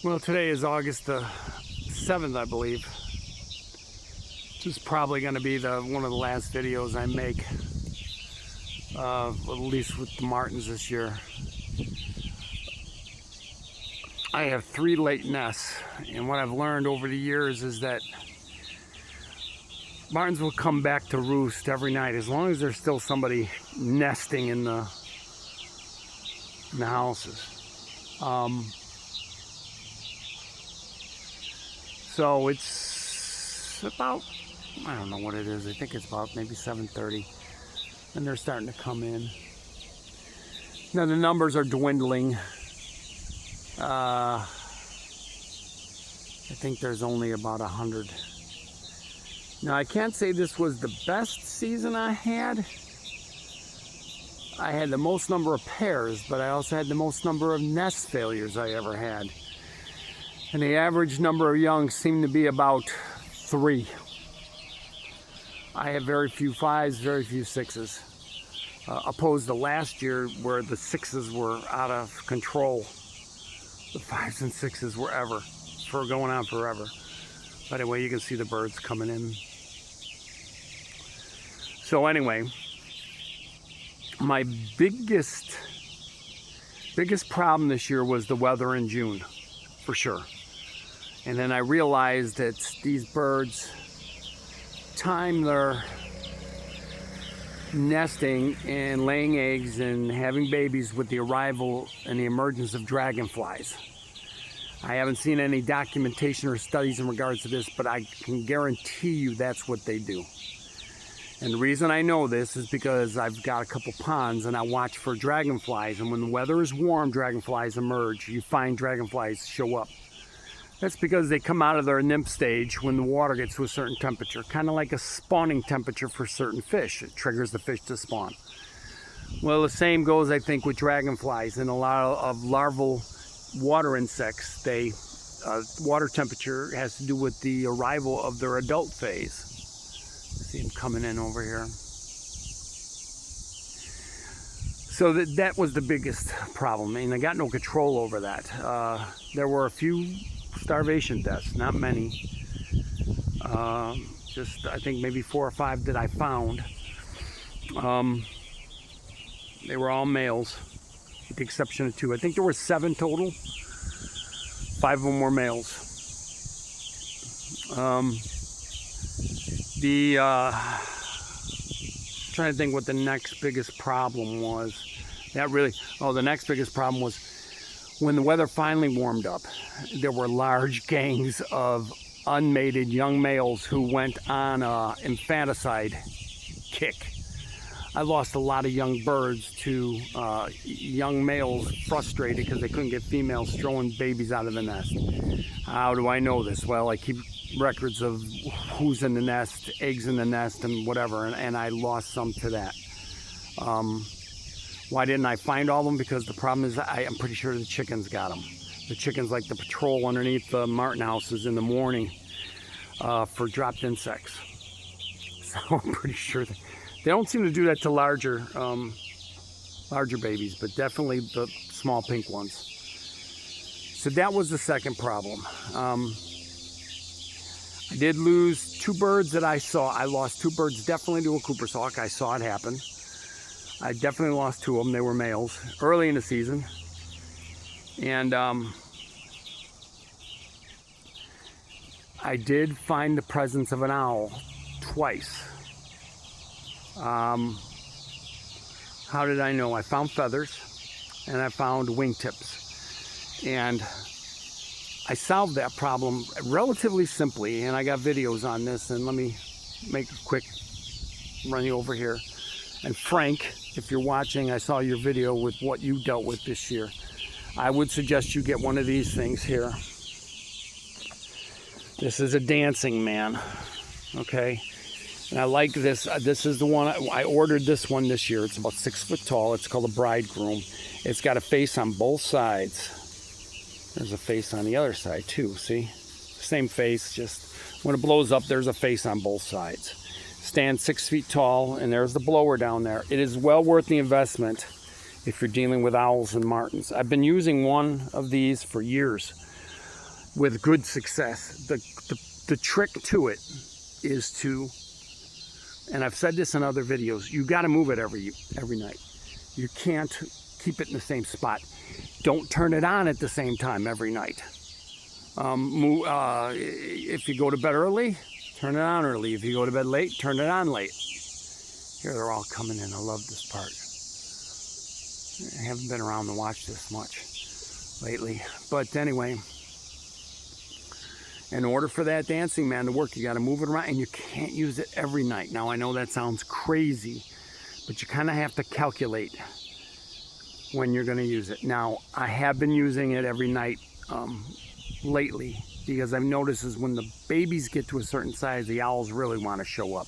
Well, today is August the 7th, I believe. This is probably going to be one of the last videos I make, at least with the martins this year. I have 3 late nests, and what I've learned over the years is that martins will come back to roost every night as long as there's still somebody nesting in the houses. So it's about, I don't know what it is, I think it's about maybe 7:30, and they're starting to come in. Now the numbers are dwindling. I think there's only about 100. Now I can't say this was the best season I had. I had the most number of pairs, but I also had the most number of nest failures I ever had. And the average number of young seemed to be about 3. I have very few 5s, very few 6s. Opposed to last year where the 6s were out of control. The 5s and 6s were going on forever. But anyway, you can see the birds coming in. So anyway, my biggest problem this year was the weather in June, for sure. And then I realized that these birds time their nesting and laying eggs and having babies with the arrival and the emergence of dragonflies. I haven't seen any documentation or studies in regards to this, but I can guarantee you that's what they do. And the reason I know this is because I've got a couple ponds and I watch for dragonflies, and when the weather is warm, dragonflies emerge. You find dragonflies show up. That's because they come out of their nymph stage when the water gets to a certain temperature, kind of like a spawning temperature for certain fish. It triggers the fish to spawn. Well, the same goes, I think, with dragonflies and a lot of larval water insects. Water temperature has to do with the arrival of their adult phase. See them coming in over here. So that was the biggest problem, and I got no control over that. There were a few starvation deaths, not many. Just I think maybe 4 or 5 that I found. They were all males, with the exception of 2. I think there were 7 total. 5 of them were males. Trying to think what the next biggest problem was. The next biggest problem was when the weather finally warmed up. There were large gangs of unmated young males who went on an infanticide kick. I lost a lot of young birds to young males frustrated because they couldn't get females throwing babies out of the nest. How do I know this? Well, I keep records of who's in the nest, eggs in the nest, and whatever, and I lost some to that. Why didn't I find all of them? Because the problem is I'm pretty sure the chickens got them. The chickens like to patrol underneath the martin houses in the morning for dropped insects. So I'm pretty sure they don't seem to do that to larger babies, but definitely the small pink ones. So that was the second problem. I did lose 2 birds that I saw. I lost 2 birds definitely to a Cooper's hawk. I saw it happen. I definitely lost 2 of them. They were males early in the season. And I did find the presence of an owl twice. How did I know? I found feathers and I found wingtips. And I solved that problem relatively simply, and I got videos on this, and let me make a quick run you over here. And Frank, if you're watching, I saw your video with what you dealt with this year. I would suggest you get one of these things here. This is a dancing man, okay? And I like this. This is the one, I ordered this one this year. It's about 6 foot tall. It's called a bridegroom. It's got a face on both sides. There's a face on the other side too, see? Same face, just when it blows up, there's a face on both sides. Stands 6 feet tall, and there's the blower down there. It is well worth the investment if you're dealing with owls and martins. I've been using one of these for years. with good success. The trick to it is to, and I've said this in other videos, you got to move it every night. You can't keep it in the same spot. Don't turn it on at the same time every night. If you go to bed early, turn it on early. If you go to bed late, turn it on late. Here they're all coming in. I love this part. I haven't been around to watch this much lately. But anyway, in order for that dancing man to work, you got to move it around, and you can't use it every night. Now, I know that sounds crazy, but you kind of have to calculate when you're going to use it. Now, I have been using it every night lately, because I've noticed is when the babies get to a certain size, the owls really want to show up.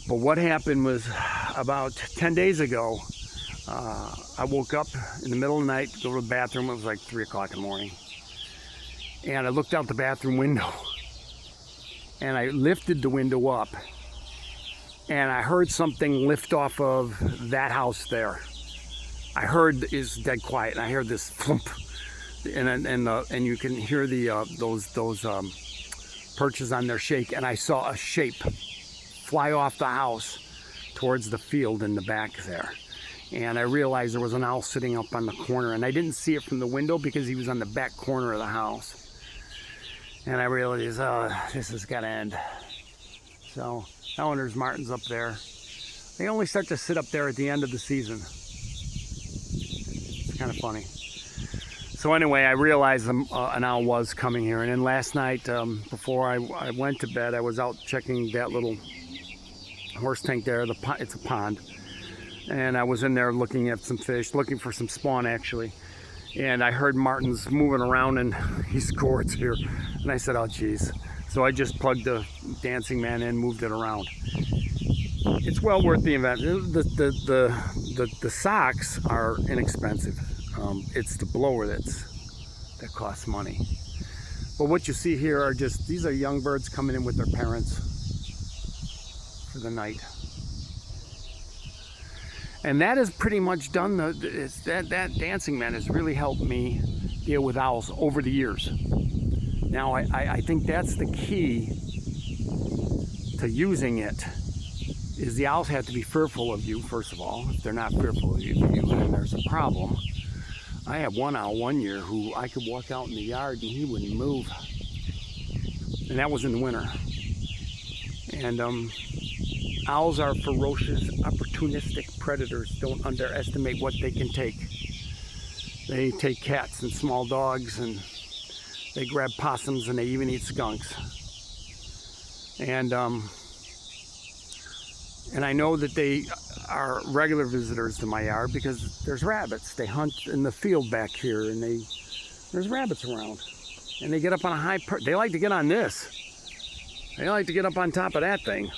But what happened was about 10 days ago, I woke up in the middle of the night, go to the bathroom. It was like 3 o'clock in the morning. And I looked out the bathroom window, and I lifted the window up, and I heard something lift off of that house there. I heard is dead quiet, and I heard this thump, and you can hear the those perches on there shake, and I saw a shape fly off the house towards the field in the back there. And I realized there was an owl sitting up on the corner, and I didn't see it from the window because he was on the back corner of the house. And I realized, oh, this has got to end. So now there's martins up there. They only start to sit up there at the end of the season. It's kind of funny. So anyway, I realized an owl was coming here. And then last night, before I went to bed, I was out checking that little horse tank there. It's a pond. And I was in there looking at some fish, looking for some spawn actually. And I heard martins moving around, and he scored here. And I said, oh geez. So I just plugged the dancing man in, moved it around. It's well worth the investment. The socks are inexpensive. It's the blower that costs money. But what you see here are these are young birds coming in with their parents for the night. And that is pretty much done. That dancing man has really helped me deal with owls over the years. Now, I think that's the key to using it, is the owls have to be fearful of you, first of all. If they're not fearful of you, then there's a problem. I had one owl one year who I could walk out in the yard and he wouldn't move. And that was in the winter. And owls are ferocious, opportunistic predators. Don't underestimate what they can take. They take cats and small dogs, and they grab possums, and they even eat skunks. And I know that they are regular visitors to my yard because there's rabbits. They hunt in the field back here, and there's rabbits around. And they get up on a high they like to get on this. They like to get up on top of that thing.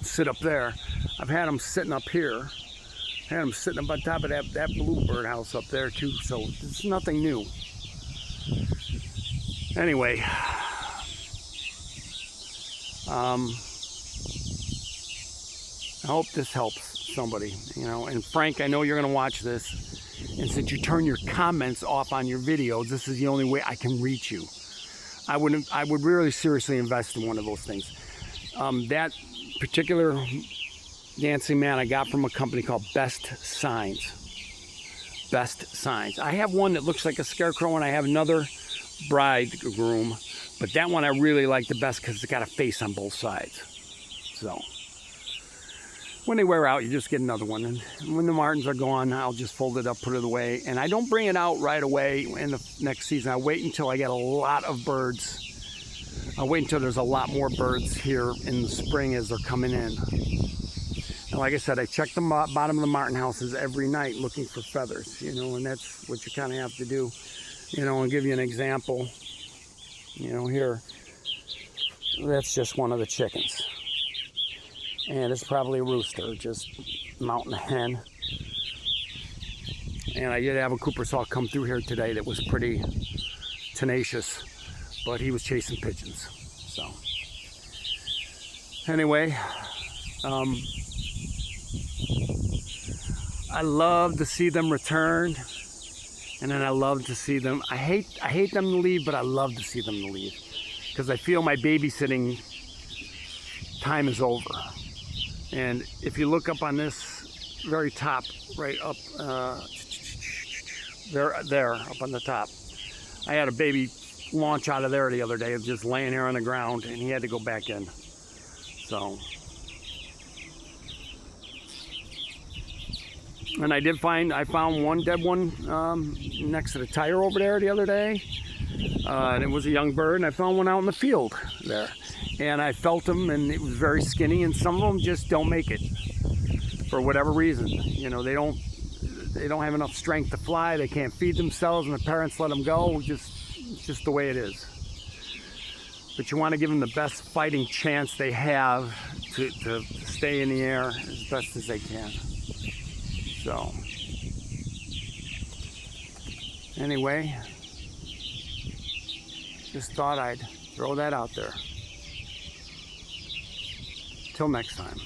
Sit up there. I've had them sitting up here. Had them sitting up on top of that bluebird house up there too. So it's nothing new. Anyway, I hope this helps somebody. And Frank, I know you're going to watch this. And since you turn your comments off on your videos, this is the only way I can reach you. I would really seriously invest in one of those things. That particular dancing man I got from a company called Best Signs. Best Signs. I have one that looks like a scarecrow, and I have another bridegroom, but that one I really like the best because it's got a face on both sides. So when they wear out, you just get another one, and when the martins are gone, I'll just fold it up, put it away, and I don't bring it out right away in the next season. I wait until I get a lot of birds. I'll wait until there's a lot more birds here in the spring as they're coming in. And like I said, I check the bottom of the martin houses every night looking for feathers, and that's what you kind of have to do. I'll give you an example. Here, that's just one of the chickens. And it's probably a rooster, just mounting a hen. And I did have a Cooper's hawk come through here today that was pretty tenacious, but he was chasing pigeons. So anyway, I love to see them return. And then I love to see them. I hate them to leave, but I love to see them to leave because I feel my babysitting time is over. And if you look up on this very top, right up there up on the top, I had a baby launch out of there the other day, just laying here on the ground, and he had to go back in. So, and I found one dead one next to the tire over there the other day, and it was a young bird. And I found one out in the field there, and I felt them, and it was very skinny. And some of them just don't make it for whatever reason. You know, they don't have enough strength to fly. They can't feed themselves, and the parents let them go. It's just the way it is. But you want to give them the best fighting chance they have to stay in the air as best as they can. So, anyway, just thought I'd throw that out there. Till next time.